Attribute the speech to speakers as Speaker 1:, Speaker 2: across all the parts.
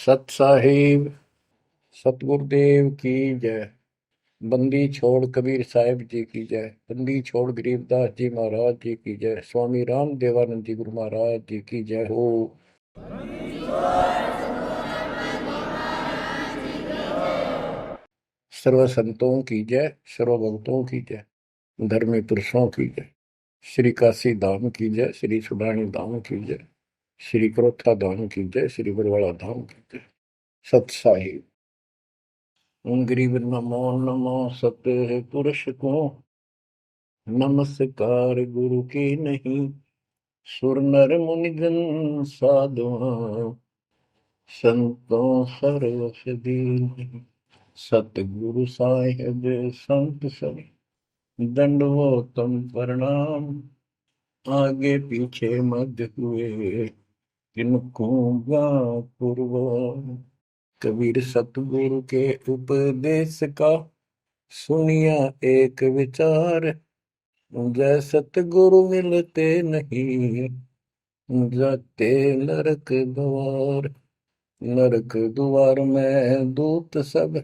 Speaker 1: सत साहिब सतगुरुदेव की जय। बंदी छोड़ कबीर साहिब जी की जय। बंदी छोड़ गरीबदास जी महाराज जी की जय। स्वामी राम देवानंद जी गुरु महाराज जी की जय हो। सर्व संतों की जय, सर्व भक्तों की जय, धर्मी पुरुषों की जय। श्री काशी धाम की जय, श्री सुडानी धाम की जय, श्री क्रोथा धाम की जय, श्री बरवाड़ा धाम की जय। सत साहिब गरीब नमो नमो सत्य पुरुष को नमस्कार गुरु की नहीं। सुर नर मुनिजन साधुआ संतों सरस दीन। सतगुरु साहिब संत सब दंडवतम प्रणाम। आगे पीछे मध्य हुए किनको पूर्व। कबीर सतगुरु के उपदेश का सुनिया एक विचार। जय सतगुरु मिलते नहीं जाते नरक द्वार। नरक द्वार में दूत सब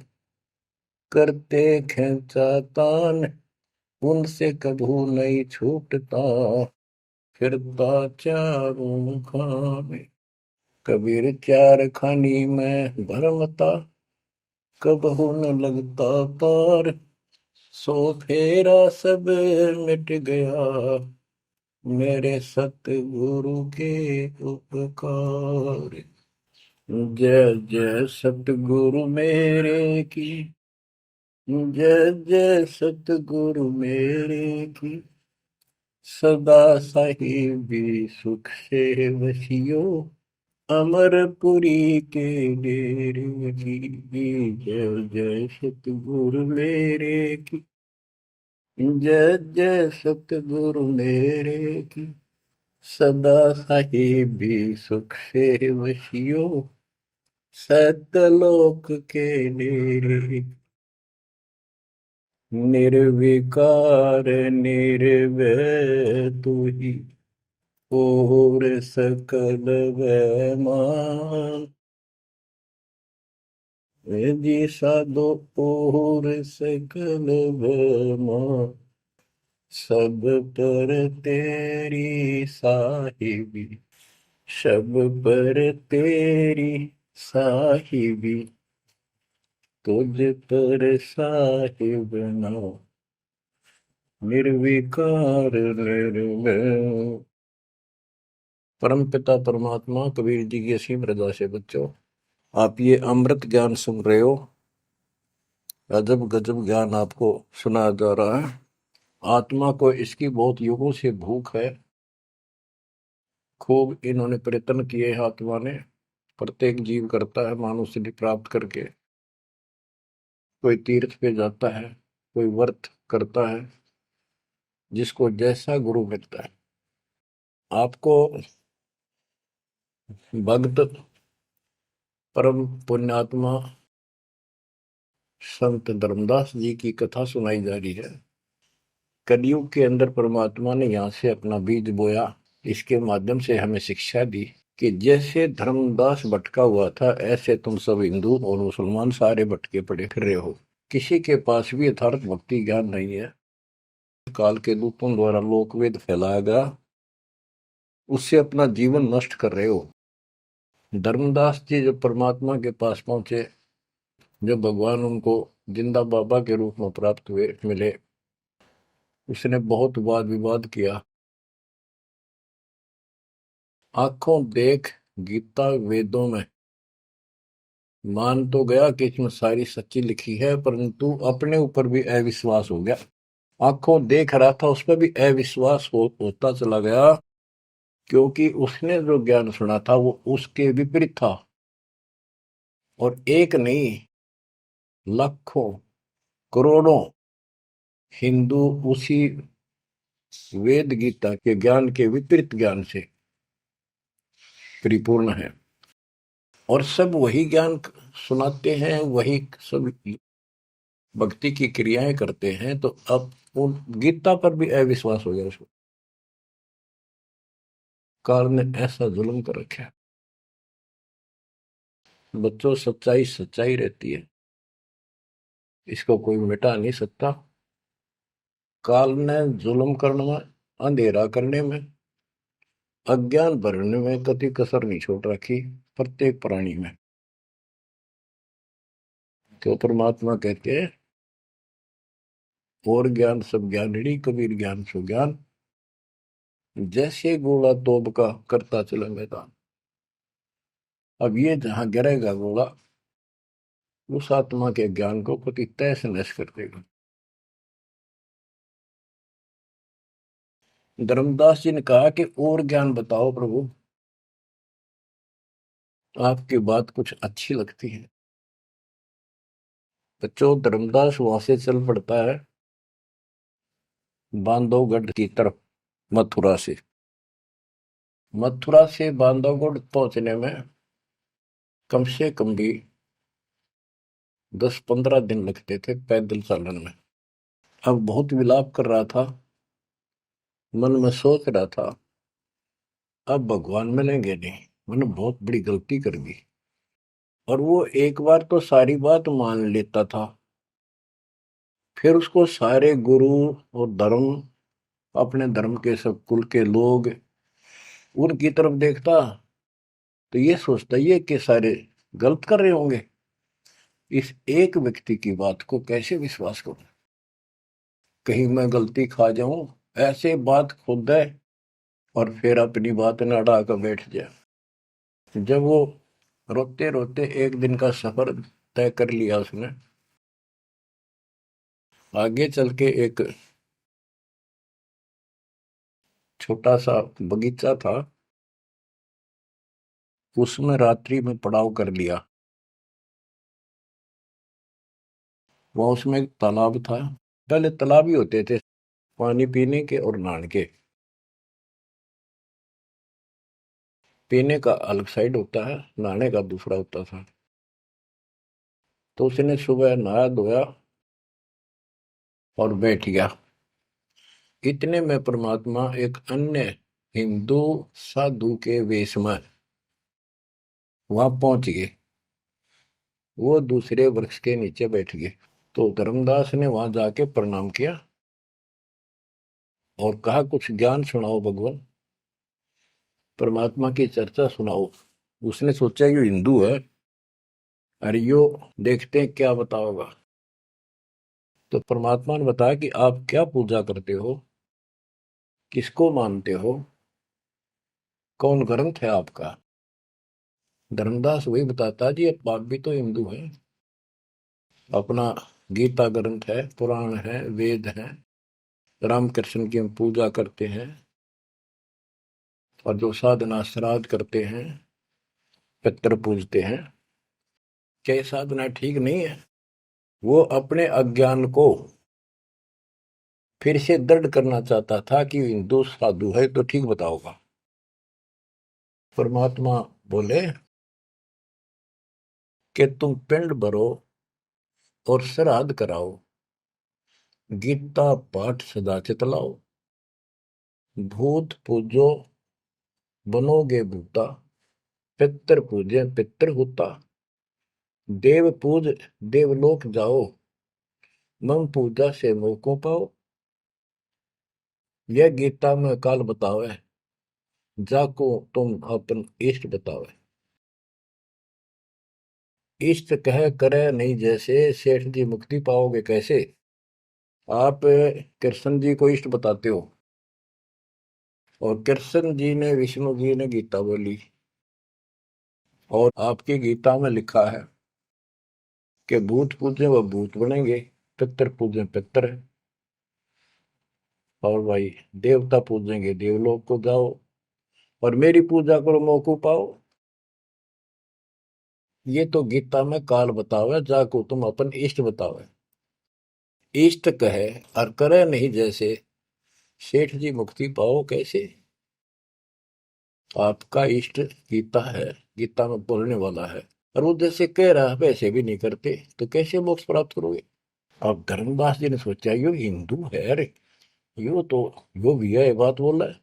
Speaker 1: करते खेचा तान। उनसे कभू नहीं छूटता फिरता चारों खाने। कबीर चार खानी में भरमता कबहू न लगता पार। सो फेरा सब मिट गया मेरे सतगुरु के उपकार। जय जय सतगुरु मेरे की जय जय सतगुरु मेरे की। सदा साहिबी सुख से वसियो अमरपुरी के डेरे की। जय जय सतगुरु मेरे की जय जय सतगुरु मेरे की। सदा साहिबी सुख से वसियो सतलोक के डेरे। निर्विकार निर्भय तू ही और सकल वैमान। जी साधो और सकल वैमान। सब पर तेरी साहिबी सब पर तेरी साहिबी। तुझ पर साहिब ना निर्विकार निर्भय। परम पिता परमात्मा कबीर जी की असीम रजा से बच्चों, आप ये अमृत ज्ञान सुन रहे हो। अजब गजब ज्ञान आपको सुनाया जा रहा है। आत्मा को इसकी बहुत युगों से भूख है। खूब इन्होंने प्रयत्न किए हैं आत्मा ने। प्रत्येक जीव करता है मानव सिद्धि प्राप्त करके। कोई तीर्थ पे जाता है, कोई व्रत करता है, जिसको जैसा गुरु मिलता है। आपको भक्त परम पुण्यात्मा संत धर्मदास जी की कथा सुनाई जा रही है। कलयुग के अंदर परमात्मा ने यहाँ से अपना बीज बोया। इसके माध्यम से हमें शिक्षा दी कि जैसे धर्मदास भटका हुआ था, ऐसे तुम सब हिंदू और मुसलमान सारे भटके पड़े फिर रहे हो। किसी के पास भी यथार्थ भक्ति ज्ञान नहीं है। काल के दूतों द्वारा लोकवेद फैलाया गया, उससे अपना जीवन नष्ट कर रहे हो। धर्मदास जी जब परमात्मा के पास पहुंचे, जब भगवान उनको जिंदा बाबा के रूप में प्राप्त हुए मिले, उसने बहुत वाद विवाद किया। आंखों देख गीता वेदों में मान तो गया कि इसमें सारी सच्ची लिखी है, परंतु अपने ऊपर भी अविश्वास हो गया। आंखों देख रहा था, उस पर भी अविश्वास होता चला गया, क्योंकि उसने जो ज्ञान सुना था वो उसके विपरीत था। और एक नहीं, लाखों करोड़ों हिंदू उसी वेद गीता के ज्ञान के विपरीत ज्ञान से परिपूर्ण है। और सब वही ज्ञान सुनाते हैं, वही सब भक्ति की क्रियाएं करते हैं। तो अब उन गीता पर भी अविश्वास हो गया उसको। काल ने ऐसा जुल्म कर रखा है। बच्चों, सच्चाई सच्चाई रहती है, इसको कोई मिटा नहीं सकता। काल ने जुल्म करने में, अंधेरा करने में, अज्ञान भरने में कति कसर नहीं छोड़ रखी प्रत्येक प्राणी में। तो परमात्मा कहते हैं, और ज्ञान सब ज्ञानड़ी, कबीर ज्ञान सो ज्ञान, जैसे गोला तोब का करता चले मैदान। अब ये जहां गिरेगा गोला, उस आत्मा के ज्ञान को कति तहस नहस कर देगा। धर्मदास जी ने कहा कि और ज्ञान बताओ प्रभु, आपकी बात कुछ अच्छी लगती है। बच्चों, धर्मदास वहां से चल पड़ता है बांधवगढ़ की तरफ, मथुरा से। मथुरा से बांधवगढ़ पहुंचने में कम से कम भी 10-15 दिन लगते थे पैदल चलन में। अब बहुत विलाप कर रहा था, मन में सोच रहा था, अब भगवान मिलेंगे नहीं, मैंने बहुत बड़ी गलती कर दी। और वो एक बार तो सारी बात मान लेता था, फिर उसको सारे गुरु और धर्म, अपने धर्म के सब कुल के लोग, उनकी तरफ देखता तो ये सोचता ये कि सारे गलत कर रहे होंगे, इस एक व्यक्ति की बात को कैसे विश्वास करूं, कहीं मैं गलती खा जाऊं, ऐसे बात खुद है और फिर अपनी बात न अड़ा कर बैठ जाए। जब वो रोते रोते एक दिन का सफर तय कर लिया उसने, आगे चल के एक छोटा सा बगीचा था, उसमें रात्रि में पड़ाव कर लिया। वहां उसमें एक तालाब था, पहले तालाब ही होते थे पानी पीने के और नहाने के। पीने का अलग साइड होता है, नहाने का दूसरा होता था। तो उसने सुबह नहाया धोया और बैठ गया। इतने में परमात्मा एक अन्य हिंदू साधु के वेश में वहां पहुंच गए। वो दूसरे वृक्ष के नीचे बैठ गए। तो धर्मदास ने वहां जाके प्रणाम किया और कहा, कुछ ज्ञान सुनाओ भगवान, परमात्मा की चर्चा सुनाओ। उसने सोचा ये हिंदू है, अरे यो देखते हैं क्या बताओगा। तो परमात्मा ने बताया कि आप क्या पूजा करते हो, किसको मानते हो, कौन ग्रंथ है आपका। धर्मदास वही बताता, जी आप भी तो हिंदू हैं, अपना गीता ग्रंथ है, पुराण है, वेद है, रामकृष्ण की हम पूजा करते हैं, और जो साधना श्राद्ध करते हैं, पितर पूजते हैं, क्या ये साधना ठीक नहीं है। वो अपने अज्ञान को फिर से दृढ़ करना चाहता था कि हिंदू साधु है तो ठीक बताओगा। परमात्मा बोले कि तुम पिंड भरो और श्राद्ध कराओ, गीता पाठ सदा चितलाओ, भूत पूजो बनोगे भूता, पितर पूजे पितर होता, देव पूज देवलोक जाओ, मम पूजा से मोह को पाओ। यह गीता में काल बतावे, जाको तुम अपन इष्ट बतावे। इष्ट कह करे नहीं जैसे, सेठ जी मुक्ति पाओगे कैसे। आप कृष्ण जी को इष्ट बताते हो, और कृष्ण जी ने, विष्णु जी ने गीता बोली, और आपकी गीता में लिखा है कि भूत पूजे वह भूत बनेंगे, पितर पूजे पितर है, और भाई देवता पूजेंगे देवलोक को जाओ, और मेरी पूजा करो मौकू पाओ। ये तो गीता में काल बतावे, जाको तुम अपन इष्ट बतावे। इष्ट कहे और करे नहीं जैसे, सेठ जी मुक्ति पाओ कैसे। आपका इष्ट गीता है, गीता में बोलने वाला है, और वो जैसे कह रहा है वैसे भी नहीं करते, तो कैसे मोक्ष प्राप्त करोगे। अब धर्मदास जी ने सोचा, यो हिंदू है, अरे यो तो यो भी है, बात बोल रहा है।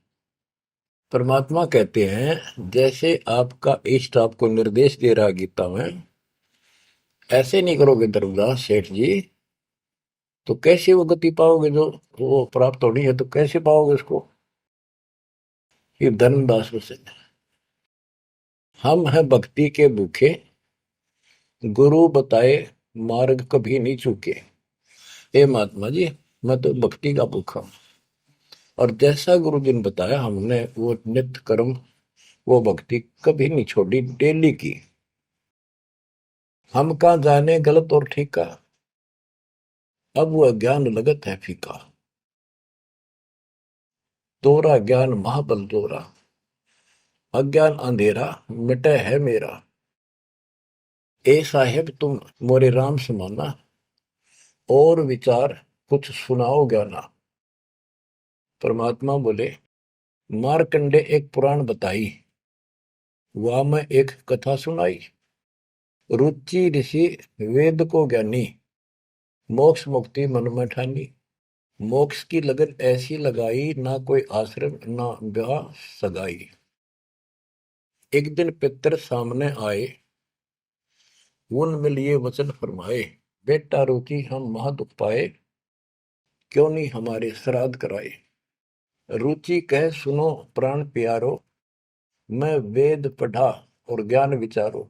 Speaker 1: परमात्मा कहते हैं, जैसे आपका इष्ट आपको निर्देश दे रहा गीता में, ऐसे नहीं करोगे धर्मदास सेठ जी तो कैसे वो गति पाओगे, जो वो प्राप्त होनी है तो कैसे पाओगे उसको। ये धर्मदास से हम हैं भक्ति के भूखे, गुरु बताए मार्ग कभी नहीं चूके। हे महात्मा जी, मैं तो भक्ति का भूखा हूं, और जैसा गुरु जी ने बताया हमने वो नित्य कर्म, वो भक्ति कभी नहीं छोड़ी, डेली की। हम कहाँ जाने गलत और ठीक का, अब वो ज्ञान लगत है फीका। तोरा ज्ञान महाबल तोरा, अज्ञान अंधेरा मिटे है मेरा। ए साहेब तुम मोरे राम समाना, और विचार कुछ सुनाओ ज्ञाना। परमात्मा बोले, मारकंडे एक पुराण बताई, वहां में एक कथा सुनाई। रुचि ऋषि वेद को ज्ञानी, मोक्ष मुक्ति मन में ठानी। मोक्ष की लगन ऐसी लगाई, ना कोई आश्रम ना ब्याह सगाई। एक दिन पितर सामने आए, उन लिए वचन फरमाए। बेटा रुचि हम महादुख पाए, क्यों नहीं हमारे श्राद्ध कराए। रुचि कह सुनो प्राण प्यारो, मैं वेद पढ़ा और ज्ञान विचारो।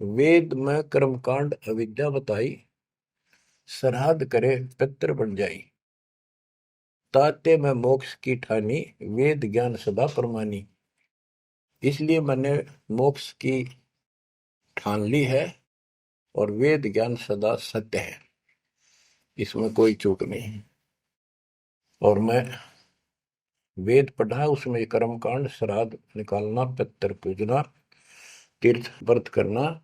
Speaker 1: वेद में कर्मकांड अविद्या बताई, श्राद्ध करे पितर बन जाई। ताते में मोक्ष की ठानी, वेद ज्ञान सदा परमानी। इसलिए मैंने मोक्ष की ठान ली है, और वेद ज्ञान सदा सत्य है, इसमें कोई चूक नहीं। और मैं वेद पढ़ा, उसमें कर्मकांड, श्राद्ध निकालना, पितर पूजना, तीर्थ व्रत करना,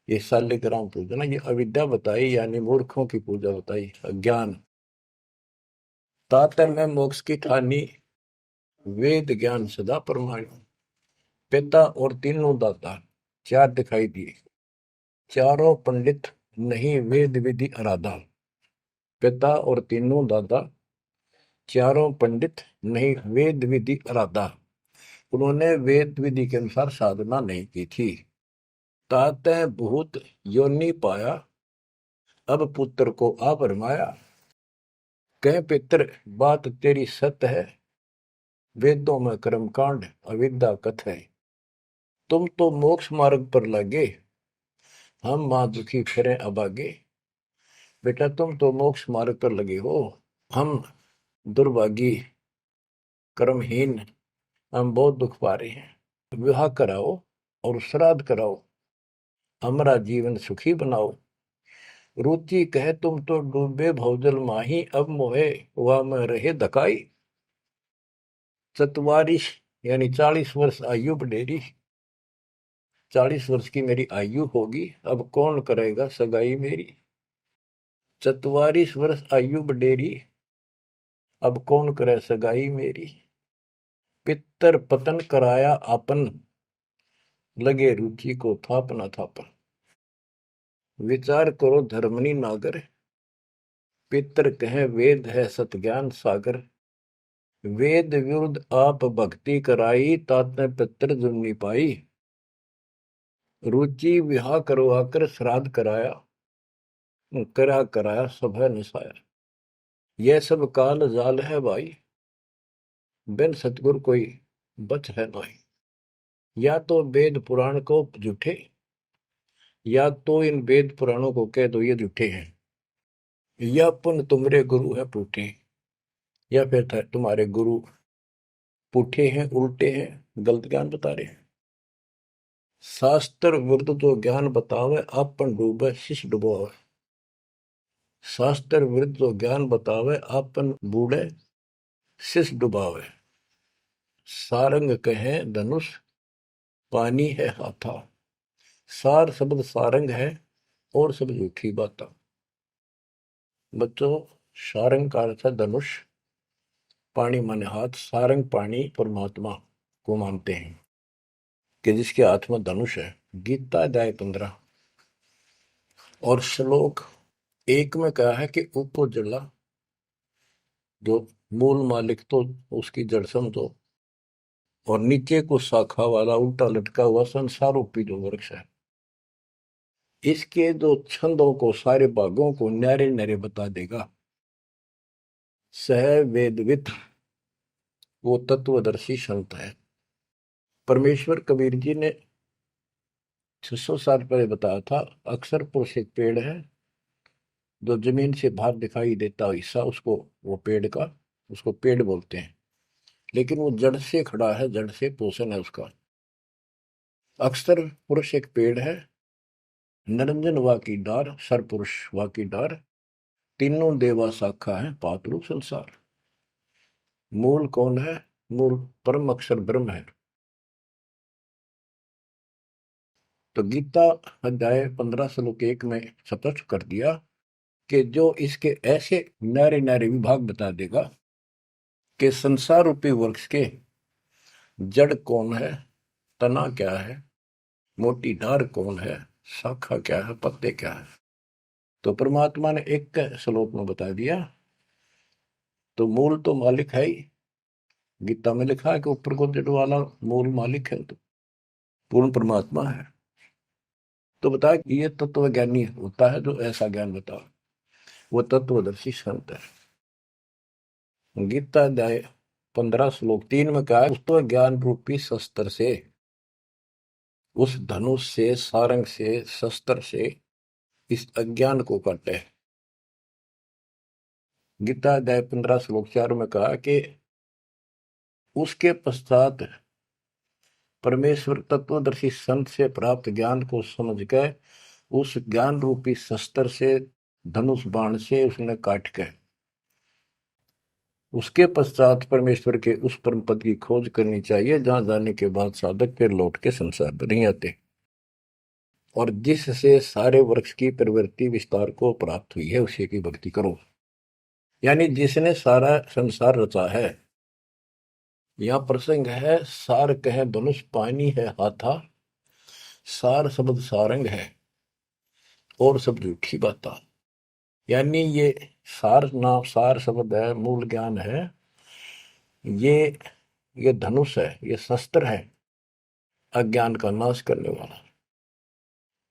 Speaker 1: ये शालिग्राम पूजना, ये अविद्या बताई, यानी मूर्खों की पूजा बताई, अज्ञान। तातर में मोक्ष की ठानी, वेद ज्ञान सदा परमाणु। पिता और तीनों दाता, चार दिखाई दिए। चारों पंडित नहीं वेद विधि आराधा। पिता और तीनों दादा, चारों पंडित नहीं वेद विधि आराधा। उन्होंने वेद विधि के अनुसार साधना नहीं की थी। ताते भूत योनि पाया, अब पुत्र को आ भरमाया। कह पितर बात तेरी सत्य है, वेदों में कर्मकांड अविद्या कथ है। तुम तो मोक्ष मार्ग पर लगे, हम मां दुखी फिरे अभागे। बेटा तुम तो मोक्ष मार्ग पर लगे हो, हम दुर्भागी कर्महीन, हम बहुत दुख पा रहे हैं। विवाह कराओ और श्राद्ध कराओ, हमारा जीवन सुखी बनाओ। रुचि कहे तुम तो डूबे भवजल माही, अब मोहे वह में रहे धकाई। चतवारिश यानी 40 वर्ष आयु बडेरी, 40 वर्ष की मेरी आयु होगी, अब कौन करेगा सगाई मेरी। 44 वर्ष आयु बडेरी, अब कौन करे सगाई मेरी। पितर पतन कराया आपन, लगे रुचि को थापना थापन। विचार करो धर्मनी नागर, पितर कहे वेद है सत ज्ञान सागर। वेद विरुद्ध आप भक्ति कराई, तातने पितर जुर्नी पाई। रुचि विवाह करवाकर श्राद्ध कराया, कराया सब है निसाया। यह सब काल जाल है भाई, बिन सतगुर कोई बच है नहीं। या तो वेद पुराण को झूठे, या तो इन वेद पुराणों को कह दो ये झूठे हैं। या पुन तुम्हारे गुरु है पूठे, या फिर तुम्हारे गुरु पूठे हैं, उल्टे हैं, गलत ज्ञान बता रहे हैं। शास्त्र विरुद्ध जो ज्ञान बतावे, आपन डूबे शिष्य डुबोवे। शास्त्र विरुद्ध जो ज्ञान बतावे, आपन बूढ़े शिष्य डुबावे। सारंग कहे धनुष, पानी है हाथा। सार शब्द सारंग है, और सब झूठी बात। बच्चों, सारंग का अर्थ है धनुष, पानी माने हाथ। सारंग पानी परमात्मा को मानते हैं कि जिसके हाथ में धनुष है। गीता अध्याय 15 और श्लोक 1 में कहा है कि ऊपर जला, जो मूल मालिक तो उसकी जड़ समझो, और नीचे को शाखा वाला उल्टा लटका हुआ संसार रूपी जो वृक्ष है। इसके जो छंदों को, सारे भागों को न्यारे न्यारे बता देगा। सह वेदविद, वो तत्वदर्शी संत है। परमेश्वर कबीर जी ने 600 साल पहले बताया था, अक्सर पुरुष एक पेड़ है, जो जमीन से बाहर दिखाई देता हिस्सा उसको, वो पेड़ का, उसको पेड़ बोलते हैं, लेकिन वो जड़ से खड़ा है, जड़ से पोषण है उसका। अक्सर पुरुष एक पेड़ है, निरंजन वा की डार, सरपुरुष वा की डार, तीनों देवा शाखा है, पातरू संसार। मूल कौन है? मूल परम अक्षर ब्रह्म है। तो गीता अध्याय 15 श्लोक 1 में स्पष्ट कर दिया कि जो इसके ऐसे नारे नारे विभाग बता देगा कि संसार रूपी वृक्ष के जड़ कौन है, तना क्या है, मोटी डार कौन है, शाखा क्या है, पत्ते क्या है, तो परमात्मा ने एक श्लोक में बता दिया। तो मूल तो मालिक है ही, गीता में लिखा है कि ऊपर को जड़ वाला मूल मालिक है, तो पूर्ण परमात्मा है। तो बता, ये तत्व ज्ञानी होता है जो ऐसा ज्ञान बता, वो तत्वदर्शी संत है। गीता अध्याय 15 श्लोक 3 में कहा है, उस तो ज्ञान रूपी शस्त्र से, उस धनुष से, सारंग से, शस्त्र से इस अज्ञान को काटे। गीता अध्याय 15 श्लोक 4 में कहा कि उसके पश्चात परमेश्वर तत्वदर्शी संत से प्राप्त ज्ञान को समझ कर उस ज्ञान रूपी शस्त्र से, धनुष बाण से उसने काट के, उसके पश्चात परमेश्वर के उस परम पद की खोज करनी चाहिए, जहां जाने के बाद साधक फिर लौट के संसार में नहीं आते, और जिससे सारे वृक्ष की प्रवृत्ति विस्तार को प्राप्त हुई है, उसी की भक्ति करो। यानी जिसने सारा संसार रचा है। यह प्रसंग है, सार कह धनुष पानी है हाथा, सार शब्द सारंग है और सब झूठी बाता। यानी ये सार नाम, सार शब्द है, मूल ज्ञान है, ये ये धनुष है, ये शस्त्र है अज्ञान का नाश करने वाला।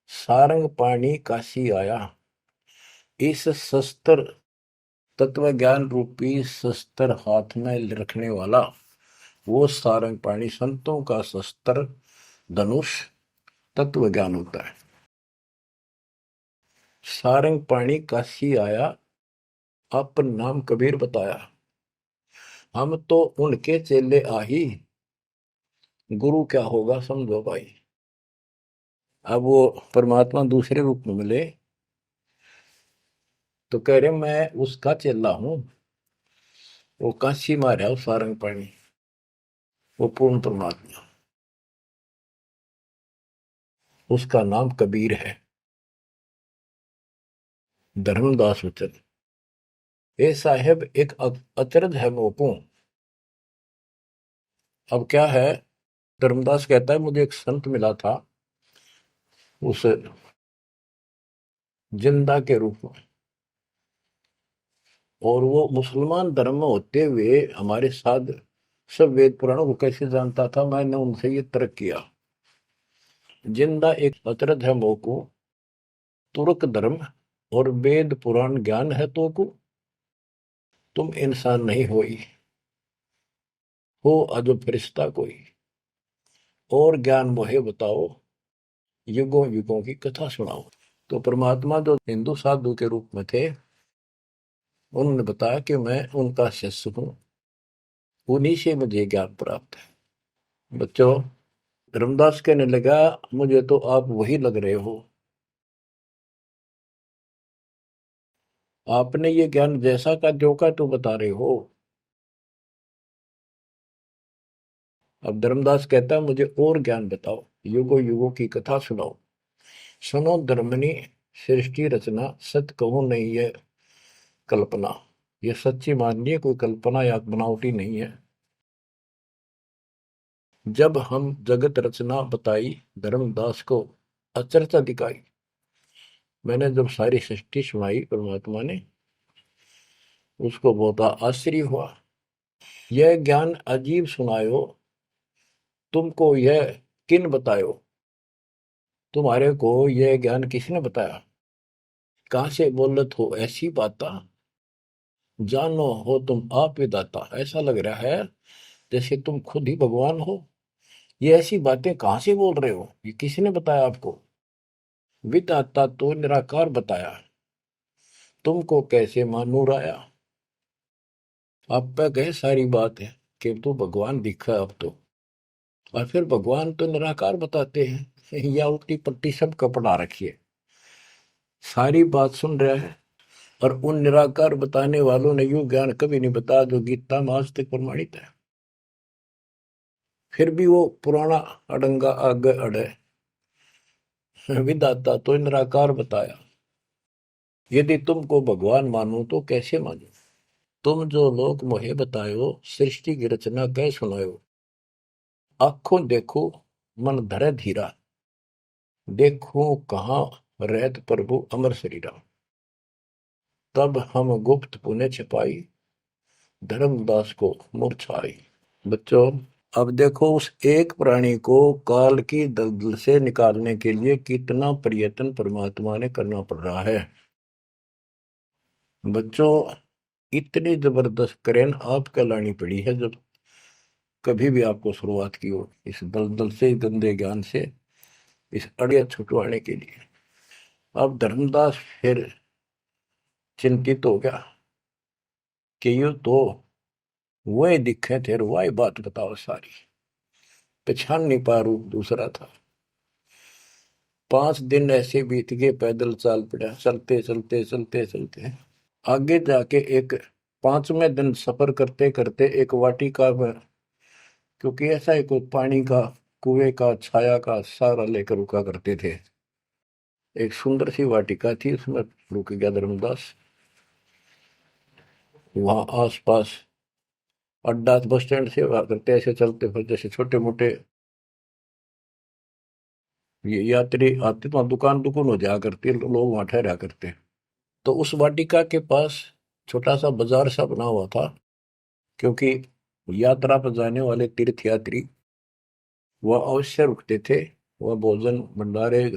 Speaker 1: सारंग पाणी काशी आया, इस शस्त्र, तत्व ज्ञान रूपी शस्त्र हाथ में रखने वाला वो सारंग पाणी, संतों का शस्त्र धनुष तत्व ज्ञान होता है। सारंग पाणी काशी आया, अपन नाम कबीर बताया, हम तो उनके चेले आही, गुरु क्या होगा समझो भाई। अब वो परमात्मा दूसरे रूप में मिले तो कह रहे मैं उसका चेला हूं, वो काशी मारा वो सारंग पाणी, वो पूर्ण परमात्मा, उसका नाम कबीर है। धर्मदास वचन, ए साहेब एक अचरज है मोकू। अब क्या है, धर्मदास कहता है मुझे एक संत मिला था उस जिंदा के रूप में, और वो मुसलमान धर्म में होते हुए हमारे साथ सब वेद पुराणों को कैसे जानता था, मैंने उनसे ये तर्क किया। जिंदा एक अचरज है मोकू, तुर्क धर्म और वेद पुराण ज्ञान है तो को, तुम इंसान नहीं हो अजब फरिश्ता कोई, और ज्ञान मोहे बताओ, युगों युगों की कथा सुनाओ। तो परमात्मा जो हिंदू साधु के रूप में थे, उन्होंने बताया कि मैं उनका शिष्य हूं, उन्हीं से मुझे ज्ञान प्राप्त है। बच्चों, रामदास कहने लगा मुझे तो आप वही लग रहे हो, आपने ये ज्ञान जैसा का जो का तो बता रहे हो। अब धर्मदास कहता है मुझे और ज्ञान बताओ, युगों युगों की कथा सुनाओ, सुनो धर्मनी सृष्टि रचना, सत्य कहो नहीं है कल्पना, ये सच्ची मानिए, कोई कल्पना या बनावटी नहीं है। जब हम जगत रचना बताई, धर्मदास को अचरचा दिखाई। मैंने जब सारी सृष्टि सुनाई परमात्मा ने, उसको बहुत आश्चर्य हुआ। यह ज्ञान अजीब सुनायो, तुमको यह किन बतायो, तुम्हारे को यह ज्ञान किसने बताया? कहाँ से बोलत हो ऐसी बात? जानो हो तुम आप विदाता। ऐसा लग रहा है जैसे तुम खुद ही भगवान हो। ये ऐसी बातें कहाँ से बोल रहे हो? ये किसने बताया आपको? विदाता तो निराकार बताया। तुमको कैसे मानूर आया? आप पे कहे सारी बात है कि तू भगवान दिखा अब तो। और फिर भगवान तो निराकार बताते हैं या उल्टी पट्टी सब कपड़ा रखिए। सारी बात सुन रहा है और उन निराकार बताने वालों ने यूं ज्ञान कभी नहीं बताया जो गीता में आज तक प्रमाणित है। फिर भी वो पुराना अडंगा आगे अड़े। विदाता तो निराकार बताया। यदि तुमको भगवान मानो तो कैसे मानो? तुम जो लोग मोहे बतायो सृष्टि की रचना कह सुनायो। आंखों देखो मन धरे धीरा। देखो कहाँ रहत प्रभु अमर शरीरा। तब हम गुप्त पुण्य छिपाई धर्मदास को मूर्छाई। बच्चों, अब देखो उस एक प्राणी को काल की दलदल से निकालने के लिए कितना प्रयत्न परमात्मा ने करना पड़ रहा है। बच्चों, इतनी जबरदस्त करेन आपके लानी पड़ी है जब कभी भी आपको शुरुआत की हो इस दलदल से, गंदे ज्ञान से, इस अड़िया छुटवाने के लिए। अब धर्मदास फिर चिंतित हो गया कि यू तो वही दिखे थे, वही बात बताओ सारी। पहचान नहीं पा रू दूसरा था। 5 दिन ऐसे बीत गए, पैदल चाल पड़ा, चलते चलते चलते चलते आगे जाके एक 5वें दिन सफर करते करते एक वाटिका में, क्योंकि ऐसा ही कोई पानी का कुएं का छाया का सहारा लेकर रुका करते थे, एक सुंदर सी वाटिका थी, उसमें रुक गया धर्मदास। वहां आसपास अड्डा बस स्टैंड से हुआ करते, ऐसे चलते फिर जैसे छोटे मोटे ये यात्री आते तो वहाँ दुकान दुकान हो जाया करती, लोग वहां ठहरा करते। तो उस वाटिका के पास छोटा सा बाजार सा बना हुआ था, क्योंकि यात्रा पर जाने वाले तीर्थ यात्री वह अवश्य रुकते थे। वह भोजन भंडारे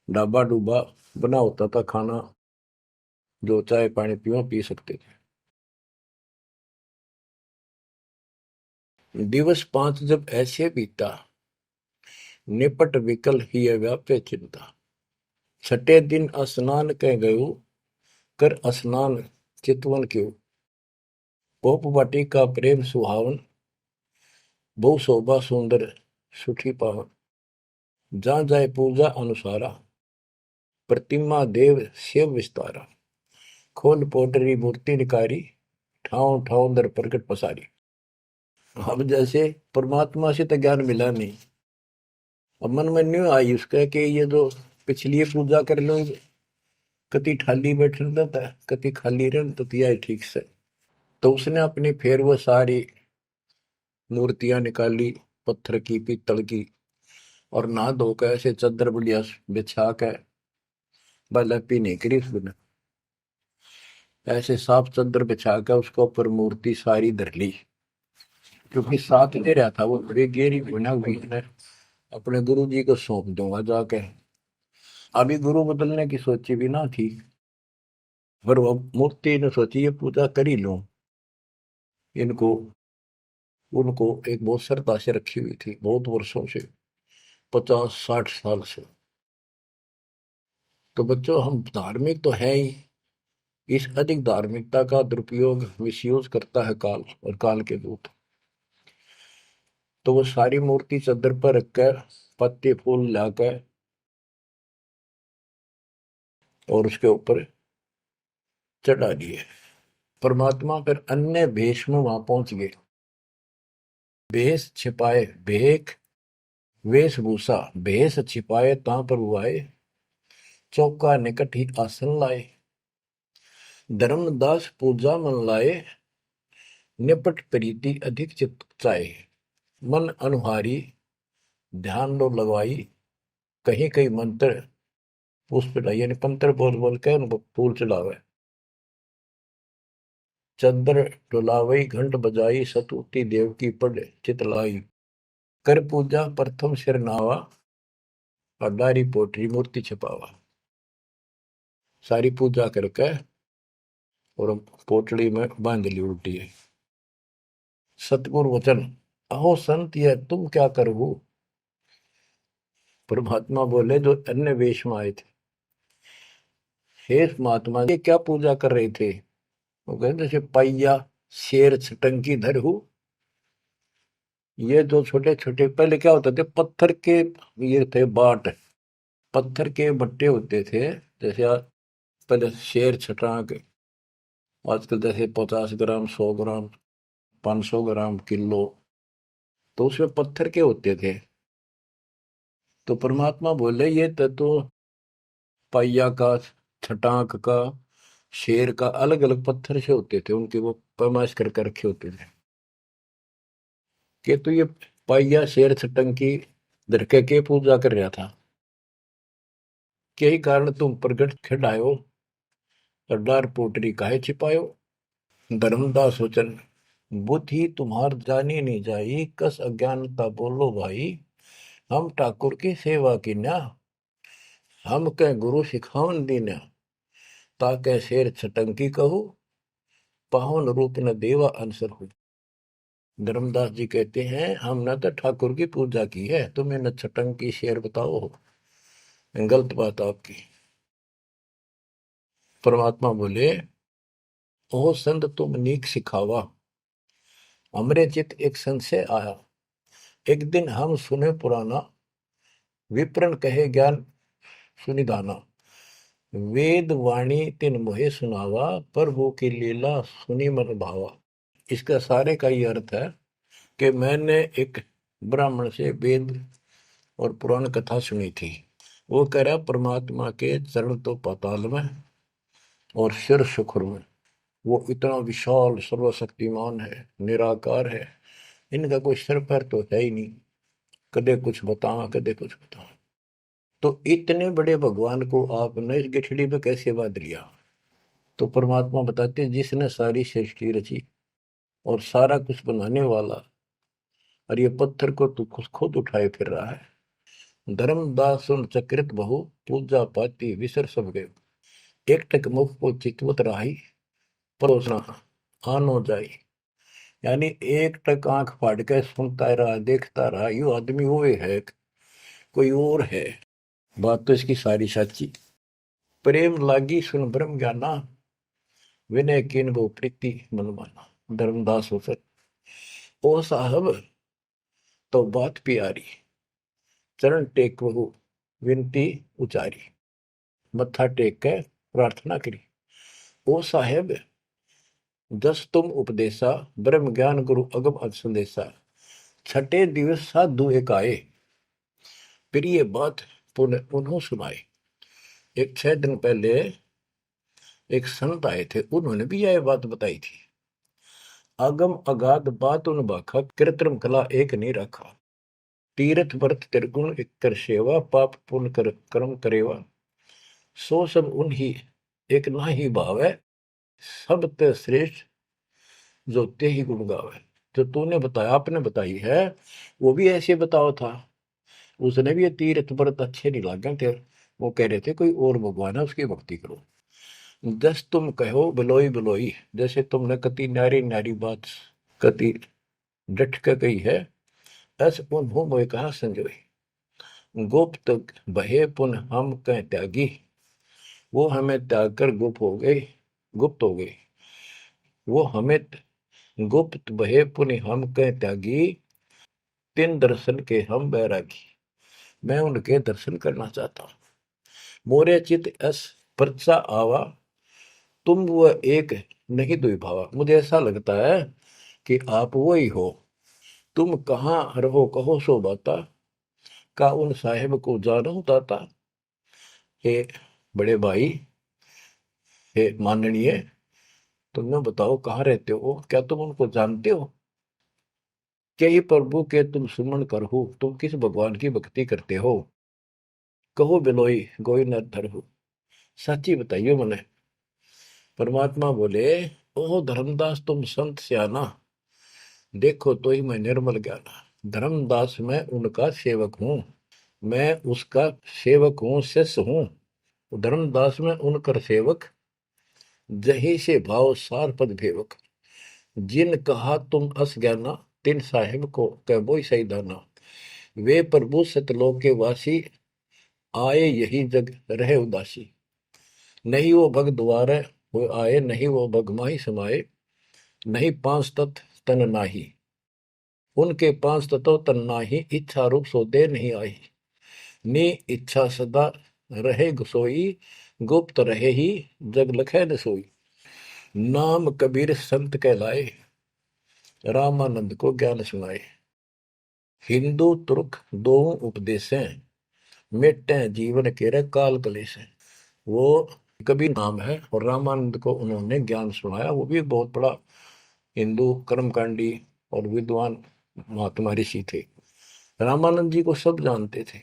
Speaker 1: ढाबा डूबा बना होता था, खाना जो चाय पानी पीवा पी सकते थे। दिवस 5 जब ऐसे बीता, निपट विकल ही व्यापे चिंता। छठे दिन स्नान कह गयो, कर स्नान चितवन क्यों। पोप वाटिका प्रेम सुहावन, बहु शोभा सुंदर सुठी पावन। जहाँ जाए पूजा अनुसारा, प्रतिमा देव शिव विस्तारा। खोल पोटरी मूर्ति निकारी, ठाव ठाव दर प्रकट पसारी। अब जैसे परमात्मा से तो ज्ञान मिला नहीं, अब मन में न्यू आई उसका कि ये जो पिछली पूजा कर लो, कति खाली बैठ रहता है, कति खाली रह तो तिया ठीक से। तो उसने अपनी फिर वो सारी मूर्तियां निकाली, पत्थर की पीतल की, और नहा धोकर ऐसे चादर बढ़िया बिछा के बलपी नहीं करी उसने, ऐसे साफ चादर बिछा के उसके ऊपर मूर्ति सारी धर ली। क्योंकि साथ दे रहा था वो, बड़ी गहरी गुना हुई ने अपने गुरु जी को सौंप दूंगा जाके। अभी गुरु बदलने की सोची भी ना थी, पर वो मूर्ति ने सोची ये पूजा कर ही लूं। इनको उनको एक बहुत श्रद्धा से रखी हुई थी बहुत वर्षों से, 50-60 साल से। तो बच्चों, हम धार्मिक तो है ही, इस अधिक धार्मिकता का दुरुपयोग मिसयूज करता है काल और काल के दूत। तो वो सारी मूर्ति चादर पर रखकर पत्ते फूल लाकर और उसके ऊपर चढ़ा दिए। परमात्मा फिर अन्य भेष में वहां पहुंच गए। भेष छिपाए भेख, वेशभूषा भेष छिपाए ता प्रभु आए। चौका निकट ही आसन लाए, धर्मदास पूजा मन लाए। निपट प्रीति अधिक चित चाहे, मन अनुहारी ध्यान लो लगवाई। कहीं कहीं मंत्र पुष्प यानी पंत्र बोल बोल के उनको फूल चढ़ावे। चंद्र डुलावई घंट बजाई, सतुति देव की पढ़ चितलाई। कर पूजा प्रथम सिर नावा, और डायरी पोटरी मूर्ति छपावा, सारी पूजा करके और पोटली में बांध ली उल्टी है। सतगुरु वचन, अहो संत ये तुम क्या करो। परमात्मा बोले जो अन्य वेश में आए थे, हे महात्मा ये क्या पूजा कर रहे थे। वो कहते जैसे पैया शेर छटंकी धर हूं। ये जो छोटे छोटे पहले क्या होते थे, पत्थर के ये थे बाट, पत्थर के बट्टे होते थे। जैसे पहले शेर छटांक, आजकल जैसे 50 ग्राम 100 ग्राम 500 ग्राम किलो, तो उसमें पत्थर के होते थे। तो परमात्मा बोले ये तो पैया का, छटांक का, शेर का अलग अलग पत्थर से होते थे, उनके वो पैमाइश करके रखे होते थे कि तो ये पैया शेर छटंकी धरके के पूजा कर रहा था। यही कारण तुम प्रगट खिड़ायो और डार पोटरी काहे छिपायो। धर्मदास वचन, बुद्धि तुम्हार जानी नहीं जाई, कस अज्ञानता बोलो भाई। हम ठाकुर की सेवा की ना, हम कह गुरु सिखावन दीना, ताके शेर छटंकी कहू, पावन रूप न देवा अंसर हो। धर्मदास जी कहते हैं हमने तो ठाकुर की पूजा की है, तुम्हें न छटंकी शेर बताओ, गलत बात आपकी। परमात्मा बोले ओ संत तुम नीक सिखावा, हमरे चित एक संशय आया। एक दिन हम सुने पुराना, विप्रन कहे ज्ञान सुनिधाना। वेद वाणी तिन मोहे सुनावा, प्रभु की लीला सुनी मन भावा। इसका सारे का ये अर्थ है कि मैंने एक ब्राह्मण से वेद और पुराण कथा सुनी थी। वो कह रहा परमात्मा के चरण तो पाताल में और सिर सुखुर में, वो इतना विशाल सर्वशक्तिमान है, निराकार है, इनका कोई सिर पैर तो है ही नहीं, कदे कुछ बताओ कदे कुछ बताओ। तो इतने बड़े भगवान को आपने इस गठड़ी में कैसे बांध लिया। तो परमात्मा बताते जिसने सारी सृष्टि रची और सारा कुछ बनाने वाला, और ये पत्थर को तू खुद उठाए फिर रहा है। धर्मदास सुन चक्रित बहु, पूजा पाती विसर सब गए। एक टक मुख को चितवत राही, परोसना आनो जाई। यानी एक टक आंख फाड़ के सुनता रहा, देखता रहा, यू आदमी हुए है कोई और है। बात तो इसकी सारी सच्ची। प्रेम लागी सुन ब्रह्म ज्ञाना, विनय किन वो प्रीति मन माना। धर्मदास हो सर ओ साहब तो बात प्यारी, चरण टेक बहु विनती उचारी। मत्था टेक के प्रार्थना करी। ओ साहेब दस तुम उपदेशा, ब्रह्म ज्ञान गुरु अगम अज संदेशा। छठे दिवस साधु एक आए, प्रिय बात पुनः उन्हों सुनाए। एक 6 दिन पहले एक संत आए थे, उन्होंने भी यह बात बताई थी। अगम अगाध बात उन बाखा, कृत्रिम कला एक नहीं रखा। तीर्थ व्रत त्रिगुण एक कर सेवा, पाप पुण्य कर कर्म करेवा। सो सब उन्हीं एक ना ही भाव है, सब ते श्रेष्ठ जो ते ही गुण गावे। जो तूने बताया, आपने बताई है, वो भी ऐसे बताओ था। उसने भी ये तीर्थ व्रत अच्छे नहीं लगे थे, वो कह रहे थे कोई और भगवान है उसकी भक्ति करो। जस तुम कहो बिलोई बिलोई, जैसे तुमने कति न्यारी न्यारी बात कति डट के कही है, ऐसे उन्हों मोए कहा संजोई। गुप्त बहे पुन हम कह त्यागी, वो हमें त्याग कर गुप्त हो गई, गुप्त हो गई। वो हमें गुप्त बहे पुन हम कह त्यागी, तिन दर्शन के हम बैरागी। मैं उनके दर्शन करना चाहता हूं। मोरे चित अस परचा आवा, तुम वो एक नहीं दुई भावा। मुझे ऐसा लगता है कि आप वो ही हो। तुम कहाँ रहो कहो सो बाता, का उन साहेब को जानो दाता। हे बड़े भाई, हे माननीय, तुमने बताओ कहाँ रहते हो, क्या तुम उनको जानते हो। क्या ही प्रभु के तुम सुमन करहु, तुम किस भगवान की भक्ति करते हो। कहो बिलोई गोई न धरहु, सच्ची बताइयो मने। परमात्मा बोले ओ धर्मदास तुम संत सियाना, देखो तो ही मैं निर्मल ज्ञाना। धर्मदास मैं उनका सेवक हूं। मैं उसका सेवक हूँ, शिष्य हूँ। धर्मदास में उनकर सेवक, जही से भाव सार पद भेवक। जिन कहा तुम अस ज्ञाना, तिन साहिब को कह बोई सही दाना। वे प्रभु सतलोक के वासी, आए यही जग रहे उदासी। नहीं वो भग द्वारे हो आए, नहीं वो भग माही समाये। नहीं पांच तत्व तन नाही, उनके पांच तत्व तन नाही। इच्छा रूप सो दे नहीं आई, नी इच्छा सदा रहे सोई। गुप्त रहे ही जग लखे न सोई। नाम कबीर संत कहलाए, रामानंद को ज्ञान सुनाए। हिंदू तुर्क दो उपदेशें, मिटे जीवन के काल कलेश है। वो कबीर नाम है और रामानंद को उन्होंने ज्ञान सुनाया। वो भी बहुत बड़ा हिंदू कर्मकांडी और विद्वान महात्मा ऋषि थे। रामानंद जी को सब जानते थे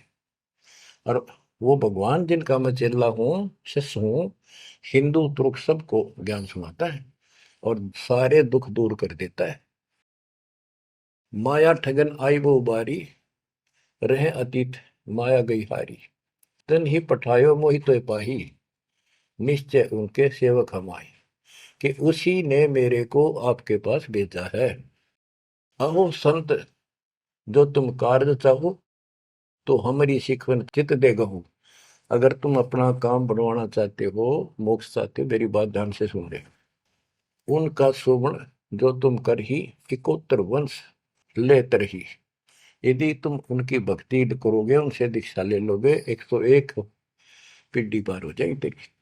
Speaker 1: और वो भगवान जिनका मैं चेला हूँ, शिष्य हूँ, हिंदू तुर्क सबको ज्ञान सुनाता है और सारे दुख दूर कर देता है। माया ठगन आई वो बारी, रहे अतीत माया गई हारी। तन ही पठायो मोहि तो पाही, निश्चय उनके सेवक हम आए। कि उसी ने मेरे को आपके पास भेजा है। अहो संत जो तुम कार्य चाहो, तो हमारी शिकवन चित दे गहू। अगर तुम अपना काम बनवाना चाहते हो, मोक्ष चाहते हो, मेरी बात ध्यान से सुन ले। उनका शोभन जो तुम कर ही, इकोत्तर वंश ले तरही। यदि तुम उनकी भक्ति करोगे, उनसे दीक्षा ले लोगे, 101 पीढ़ी पार हो जाएगी तेरी।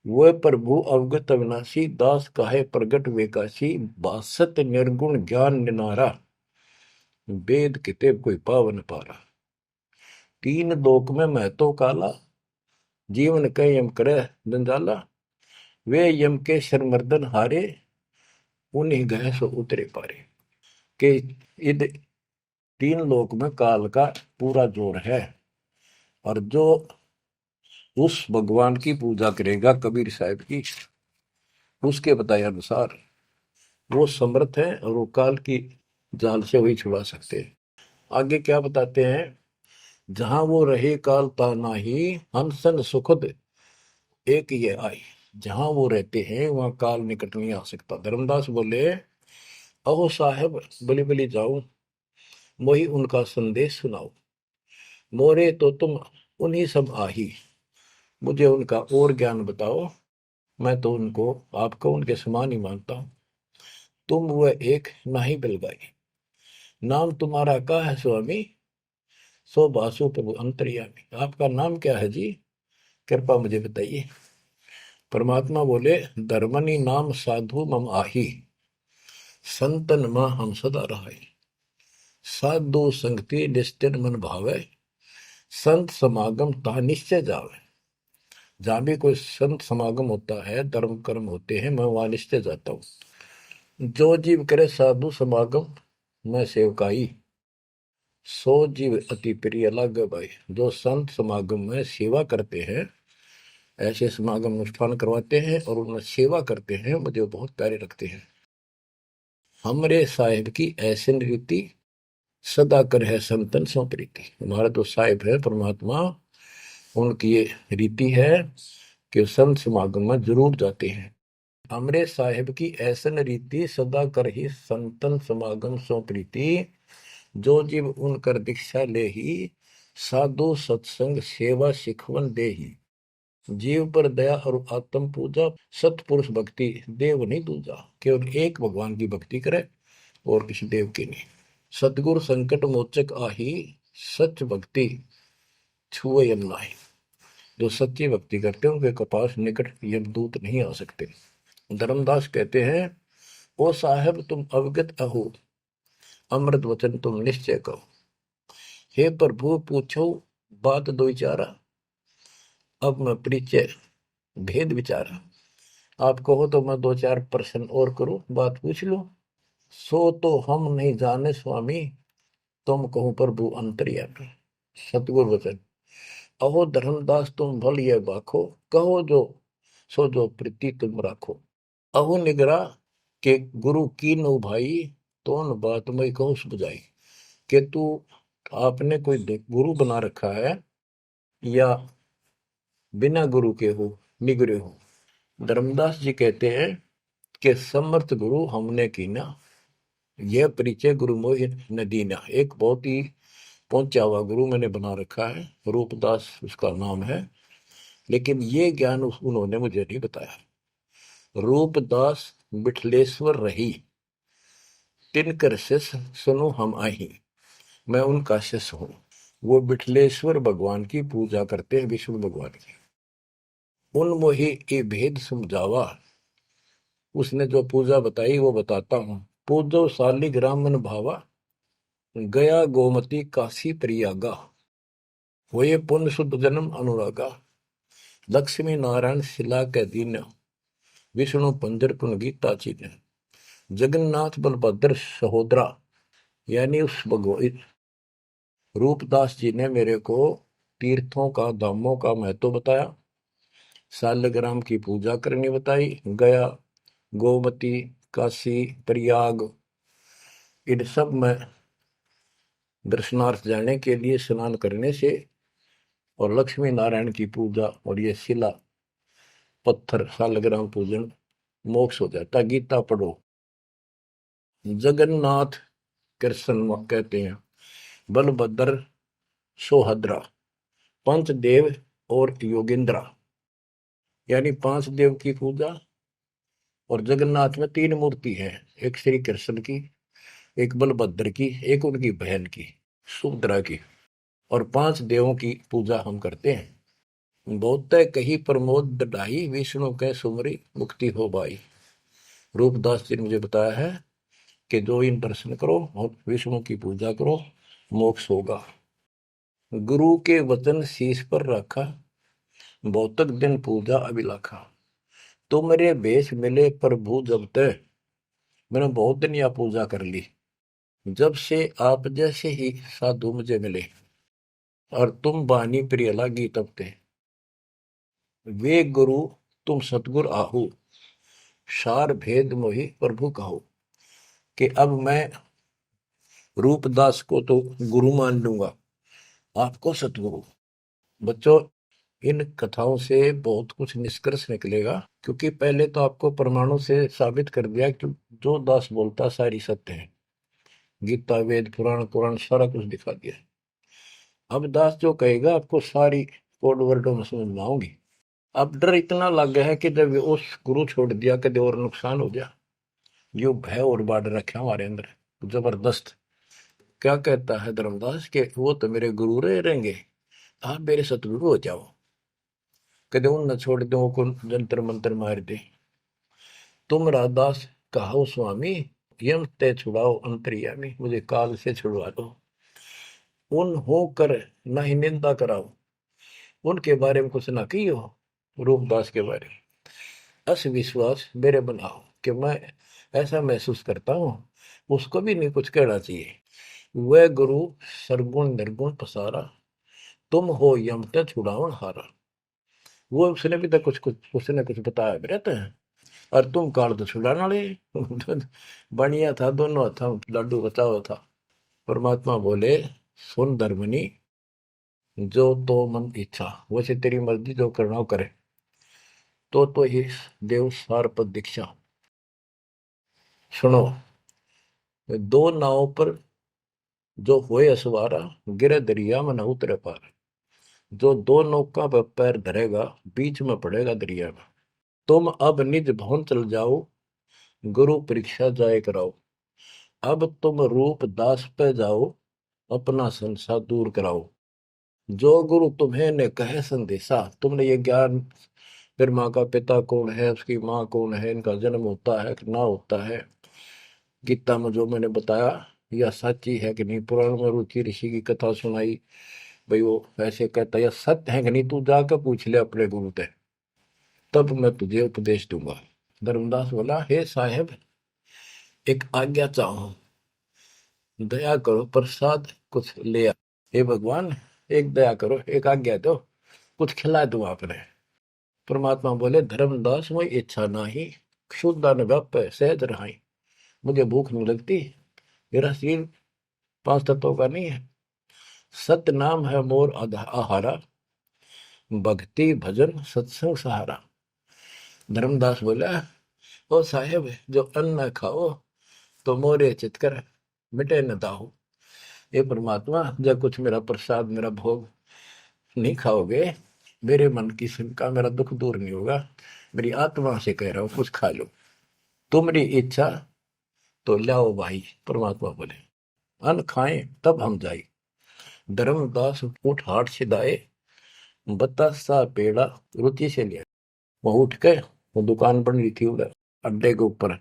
Speaker 1: वह प्रभु अवगत अविनाशी, दास काहे प्रगट वेकाशी। बासत निर्गुण ज्ञान निनारा, वेद किताब कोई पावन पारा। तीन लोक में मैं तो काला, जीवन कह यम करे जंजाला। वे यम के शर्मर्दन हारे, उन्हीं गए सो उतरे पारे। के इध तीन लोक में काल का पूरा जोर है और जो उस भगवान की पूजा करेगा कबीर साहब की, उसके बताए अनुसार वो समर्थ है और वो काल की जाल से वही छुड़ा सकते हैं। आगे क्या बताते हैं, जहां वो रहे काल ता नाही, हंसन सुखद एक ये आई। जहां वो रहते हैं वहां काल निकट नहीं आ सकता। धर्मदास बोले, अहो साहेब बलि बलि जाओ, मोहि उनका संदेश सुनाओ। मोरे तो तुम उन्हीं सब आही, मुझे उनका और ज्ञान बताओ। मैं तो उनको आपको उनके समान ही मानता हूं। तुम वह एक नाही बिलगाई, नाम तुम्हारा क्या है स्वामी। सो बासु प्रभु अंतर्यामी। आपका नाम क्या है जी, कृपा मुझे बताइए। परमात्मा बोले, धर्मनि नाम साधु मम आही, संतन मां हम सदा रहाई। साधु संगति निस्तिर मन भावे, संत समागम ता निश्चय जावे। जहां भी कोई संत समागम होता है, धर्म कर्म होते हैं, मैं वहां निश्चय जाता हूँ। जो जीव करे साधु समागम मैं सेवकाई, सो जीव अति प्रिय लागे भाई। जो संत समागम में सेवा करते हैं, ऐसे समागम अनुष्ठान करवाते हैं और उनमें सेवा करते हैं, मुझे बहुत प्यारे लगते हैं। हमरे साहिब की ऐसी रीति, सदा कर है संतन सो प्रीति। हमारा जो साहिब है परमात्मा, उनकी ये रीति है कि संत समागम में जरूर जाते हैं। हमरे साहिब की ऐसन रीति, सदा कर ही संतन समागम सो प्रीति। जो जीव उनकर दीक्षा ले ही, साधु सत्संग सेवा सिखवन दे ही। जीव पर दया और आत्म पूजा, सतपुरुष भक्ति देव नहीं दूजा। केवल एक भगवान की भक्ति करे और किसी देव की नहीं। सतगुरु संकट मोचक आही, सच भक्ति छुए यम नाही। जो सच्ची भक्ति करते हैं उनके कपास निकट यमदूत नहीं आ सकते। धर्मदास कहते हैं, ओ साहेब तुम अवगत अहो, अमृत वचन तुम निश्चय कहो। हे प्रभु पूछो बात दो चारा, अब मैं परिचय भेद विचारा। आप कहो तो मैं दो चार प्रश्न और करूं, बात पूछ लो। सो तो हम नहीं जाने स्वामी, तुम कहो प्रभु अंतर्यामी। सतगुरु वचन, अहो धर्मदास तुम भल ये बाखो, कहो जो सो जो प्रीति तुम राखो। अहो निगरा के गुरु की नो भाई, तो न बात मैं कहूँ बुझाई। कि तू आपने कोई गुरु बना रखा है या बिना गुरु के हो, निगरे हो। धर्मदास जी कहते हैं कि समर्थ गुरु हमने कीना, यह परिचय गुरु मोहि न दीना। एक बहुत ही पहुंचा हुआ गुरु मैंने बना रखा है, रूपदास उसका नाम है, लेकिन ये ज्ञान उन्होंने मुझे नहीं बताया। रूपदास बिठलेश्वर रही, तिनकर शिष्य सुनो हम आही। मैं उनका शिष्य हूं। वो बिठलेश्वर भगवान की पूजा करते हैं, विष्णु भगवान की। उन मोहि ये भेद समझावा, उसने जो पूजा बताई वो बताता हूं। पूजो शालिग्राम मन भावा, गया गोमती काशी प्रयागा। होए पुण्य शुद्ध जन्म अनुरागा, लक्ष्मी नारायण शिला के दीन, विष्णु पंजर पुन गीता चीन। जगन्नाथ बलभद्र सहोदरा, यानी उस भगवान रूपदास जी ने मेरे को तीर्थों का, धामों का महत्व बताया, शालिग्राम की पूजा करनी बताई, गया, गोमती, काशी, प्रयाग, इन सब में दर्शनार्थ जाने के लिए स्नान करने से, और लक्ष्मी नारायण की पूजा और ये शिला पत्थर शालिग्राम पूजन मोक्ष हो जाता। गीता पढ़ो। जगन्नाथ कृष्ण कहते हैं, बलभद्र सोहद्रा, पंचदेव और योगेंद्रा, यानी पांच देव की पूजा। और जगन्नाथ में तीन मूर्ति है, एक श्री कृष्ण की, एक बलभद्र की, एक उनकी बहन की सुभद्रा की, और पांच देवों की पूजा हम करते हैं। बहुत कही प्रमोद दढ़ाई, विष्णु के सुमरी मुक्ति हो बाई। रूपदास जी ने मुझे बताया है कि जो इन दर्शन करो और विष्णु की पूजा करो, मोक्ष होगा। गुरु के वचन शीश पर रखा, बहुतक दिन पूजा अभिलाखा। तुमरे बेश मिले प्रभु जब तक, मैंने बहुत दिन यह पूजा कर ली, जब से आप जैसे ही साधु मुझे मिले, और तुम बानी प्रिय लागी तब ते। वे गुरु तुम सतगुर आहू, सार भेद मोहि प्रभु कहो। कि अब मैं रूपदास को तो गुरु मान लूंगा, आपको सतगुरु। बच्चों, इन कथाओं से बहुत कुछ निष्कर्ष निकलेगा, क्योंकि पहले तो आपको प्रमाणों से साबित कर दिया कि जो दास बोलता सारी सत्य है। गीता, वेद, पुराण, कुरान सारा कुछ दिखा दिया। अब दास जो कहेगा आपको सारी कोड वर्डों में समझ में आऊंगी। अब डर इतना लग गया है कि जब उस गुरु छोड़ दिया कभी और नुकसान हो गया, यो भय और बाढ़ रखे हमारे अंदर जबरदस्त। क्या कहता है धर्मदास के वो तो मेरे गुरु रहेंगे, आप मेरे सतगुरु हो जाओ, कदे उन न छोड़ दो को जंतर मंत्र मार दे। तुम राधास कहो स्वामी, यम ते छुड़ाओ अंतर्यामी, मुझे काल से छुड़वा दो। उन हो कर न ही निंदा कराओ, उनके बारे में कुछ ना कहियो, रूपदास के बारे में अस विश्वास मेरे बनाओ, कि मैं ऐसा महसूस करता हूं, उसको भी नहीं कुछ कहना चाहिए। वह गुरु सरगुण निर्गुण पसारा, तुम हो यम ते छुड़ावन हारा। वो उसने भी तो कुछ उसने कुछ बताया रहता है, और तुम काल तो छुड़ाने वाले। बढ़िया था, दोनों था, लड्डू बचाओ था। परमात्मा बोले, सुन धर्मनी, जो तो मन इच्छा, वैसे तेरी मर्जी जो करना हो करे। तो ही देव सार पद दीक्षा। सुनो, दो नाव पर जो होए असवारा, गिरे दरिया में न उतरे पार। जो दो नौका पर पैर धरेगा, बीच में पड़ेगा दरिया में। तुम अब निज भवन चल जाओ, गुरु परीक्षा जाए कराओ। अब तुम रूप दास पे जाओ, अपना संसार दूर कराओ। जो गुरु तुम्हें ने कहे संदेशा, तुमने ये ज्ञान, फिर माँ का पिता कौन है, उसकी माँ कौन है, इनका जन्म होता है कि ना होता है, गीता में जो मैंने बताया यह सच्ची है कि नहीं, पुराण में रुचि ऋषि की कथा सुनाई, भाई वो ऐसे कहता यह सत्य है कि नहीं, तू जाकर पूछ ले अपने गुरु से, तब मैं तुझे उपदेश दूंगा। धर्मदास बोला, हे साहेब, एक आज्ञा चाहो, दया करो, प्रसाद कुछ ले आ। हे भगवान, एक दया करो, एक आज्ञा दो, कुछ खिला दो आपने। परमात्मा बोले, धर्मदास मोई इच्छा नाही, क्षुद्र व्याप सहज रहाई। मुझे भूख नहीं लगती, मेरा शरीर पांच तत्वों का नहीं है, सत नाम है मोर आहारा, भक्ति भजन सत्संग सहारा। धर्मदास बोला, ओ साहेब जो अन्न खाओ तो मोरे चितकर मिटे न दाहो। ये परमात्मा जब कुछ मेरा प्रसाद मेरा भोग नहीं खाओगे, मेरे मन की शंका मेरा दुख दूर नहीं होगा। मेरी आत्मा से कह रहा हूं कुछ खा लो, तुम्हारी इच्छा तो लाओ भाई। परमात्मा बोले अन्न खाएं तब हम जाए। धर्मदास उठ हाट से दाए, बतासा पेड़ा रुचि से लिया। वो उठ के, वो दुकान बन रही थी उधर अड्डे के ऊपर,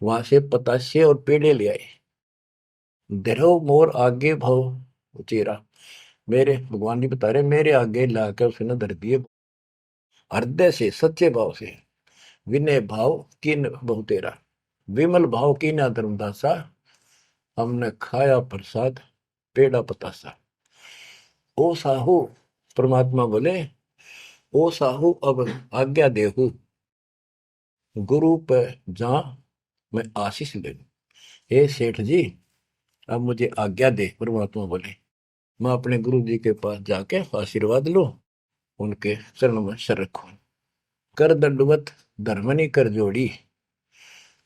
Speaker 1: वहां से पतासे और पेड़े ले आए। धरो मोर आगे भाव चेरा, मेरे भगवान जी बता रहे मेरे आगे लाकर उसने धर दिए। हृदय से सच्चे भाव से, विनय भाव किन बहु तेरा, विमल भाव की ना धर्मदासा, हमने खाया प्रसाद पेड़ा पतासा। ओ साहू, परमात्मा बोले ओ साहू अब आज्ञा देहू, गुरु पर जा मैं आशीष ले लूं। हे सेठ जी अब मुझे आज्ञा दे। परमात्मा बोले मैं अपने गुरु जी के पास जाके आशीर्वाद लूं, उनके चरणों में सर रखूं। कर दंडवत धर्मनी कर जोड़ी,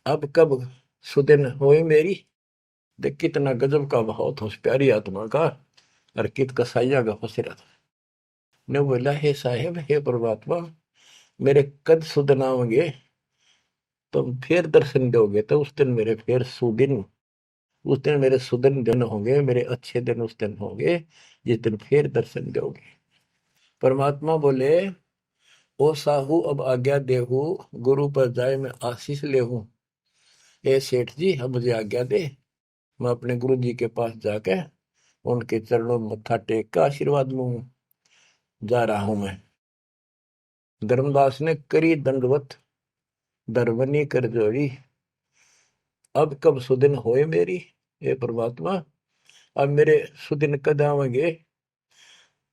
Speaker 1: अब कब सुदिन होई मेरी। देख कितना गजब का भाव था उस प्यारी आत्मा का, और कित कसाइया का फंसेरा था। ने बोला हे साहेब हे परमात्मा, मेरे कद सुदिन आओगे, तुम फिर दर्शन दोगे तो उस दिन मेरे फिर सुदिन, उस दिन मेरे सुदिन दिन होंगे, मेरे अच्छे दिन उस दिन होंगे जिस दिन फिर दर्शन दोगे। परमात्मा बोले ओ साहू अब आज्ञा देहू, गुरु पर जाए मैं आशीष लेहूं। ए सेठ जी अब मुझे आज्ञा दे, मैं अपने गुरु जी के पास जाके उनके चरणों में मत्था टेक कर आशीर्वाद लूं। जा रहा हूं मैं। धर्मदास ने करी दंडवत दरवनी कर जोड़ी, अब कब सुदिन होए मेरी। हे परमात्मा अब मेरे सुदिन कद आवेंगे।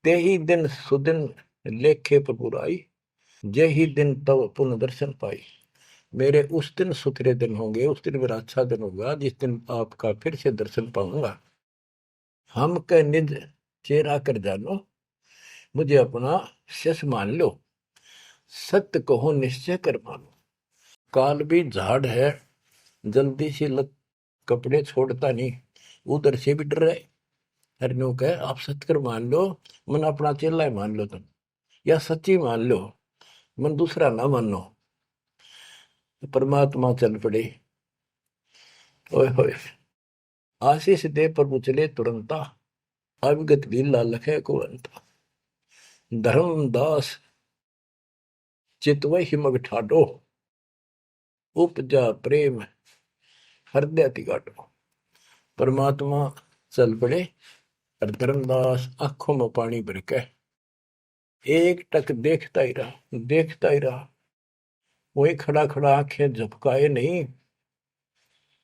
Speaker 1: ते ही दिन सुदिन लेखे पर बुराई, जे ही दिन तब पुनः दर्शन पाई। मेरे उस दिन सुथरे दिन होंगे, उस दिन मेरा अच्छा दिन होगा जिस दिन आपका फिर से दर्शन पाऊंगा। हम कह निज चेहरा कर जानो, मुझे अपना शिष्य मान लो। सत्य कहो निश्चय कर मानो, काल भी झाड़ है जल्दी से लग कपड़े छोड़ता नहीं, उधर से भी डर रहे। हरनू कहे आप सत्य कर मान लो, मन अपना चेला ही मान लो तुम, या सच्ची मान लो, मन दूसरा ना मानो। परमात्मा चल पड़े। ओए होए आशीष दे प्रभु चले तुरंता, अविगत भी लालख है को अंता। धर्मदास चितवही मग ठाडो, उपजा प्रेम हृदय तिगाटो। परमात्मा चल पड़े और धर्मदास आंखों में पानी भर के एक टक देखता ही रहा, देखता ही रहा। वही खड़ा खड़ा आंखें झपकाए नहीं,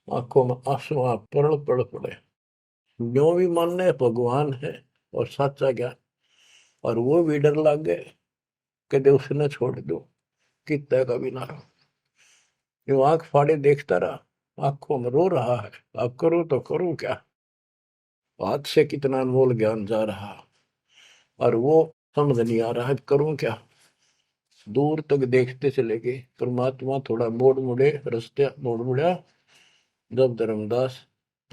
Speaker 1: आंखों में आंसू पड़ पड़ पड़े। जो भी मानने भगवान है और सच्चा ज्ञान, और वो भी डर लग गए कदे उसने छोड़ दो कितना का भी ना रहो। जो आंख फाड़े देखता रहा, आंखों में रो रहा है, अब करूं तो करूं क्या, हाथ से कितना अनमोल ज्ञान जा रहा, और वो समझ नहीं आ रहा है करूं क्या। दूर तक देखते चले गए। परमात्मा थोड़ा मोड़ मुड़े, रास्ते मोड़ मुड़ा, जब धर्मदास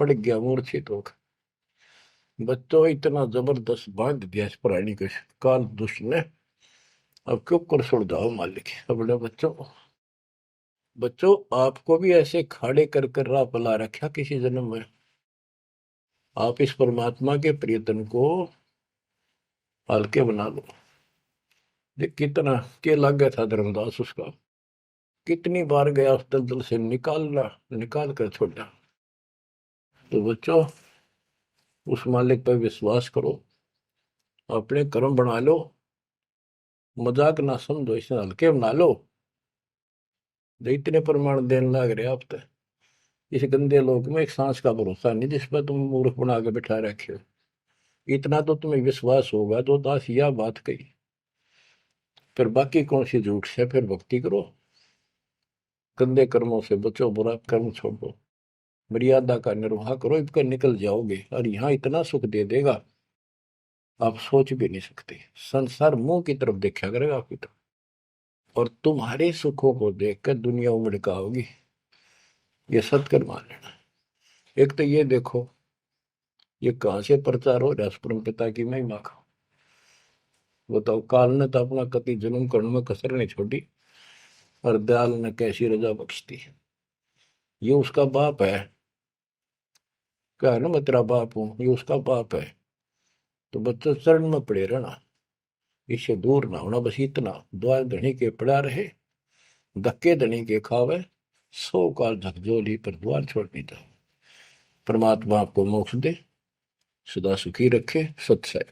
Speaker 1: पड़ गया मूर्छित होकर। बच्चों इतना जबरदस्त बांध दिया इस प्राणी के काल दुष्ट ने, अब क्यों कर छोड़ जाओ मालिक। अपने बच्चों, बच्चों आपको भी ऐसे खाड़े कर कर राह पला रखा किसी जन्म में। आप इस परमात्मा के प्रियतन को हल्के बना लो। देख कितना के लग गया था धर्मदास उसका, कितनी बार गया उस दलदल से निकालना, निकाल कर छोड़ा। तो बच्चों उस मालिक पर विश्वास करो, अपने कर्म बना लो, मजाक ना समझो, इसे हल्के बना लो। जो इतने प्रमाण देने लग रहे आप तो, इस गंदे लोक में एक सांस का भरोसा नहीं जिस पर तुम मूर्ख बना के बिठा रखे हो। इतना तो तुम्हें विश्वास होगा तो दास यह बात कही, फिर बाकी कौन सी झूठ से। फिर भक्ति करो, गंदे कर्मों से बचो, बुरा कर्म छोड़ो, मर्यादा का निर्वाह करो, इसका निकल जाओगे और यहाँ इतना सुख दे देगा। आप सोच भी नहीं सकते। संसार मुंह की तरफ देखा करेगा आपकी तरफ, और तुम्हारे सुखों को देखकर दुनिया उमड़ होगी। ये सत्य मान लेना। एक तो ये देखो, ये कहां से प्रचार हो रहा है परम पिता की महिमा का। बताओ, काल ने तो अपना कति जुल्म करने में कसर नहीं छोड़ी, और दयाल ने कैसी रजा बख्शती। ये उसका बाप है, क्या है ना, मैं तेरा बाप हूं, ये उसका बाप है। तो बच्चों चरण में पड़े रहना, इससे दूर ना होना, बस इतना। द्वार धनी के पड़ा रहे, धक्के धनी के खावे, 100 काल झकझोली पर द्वार छोड़नी था। परमात्मा आपको मोक्ष दे, सदा सुखी रखे। सत्य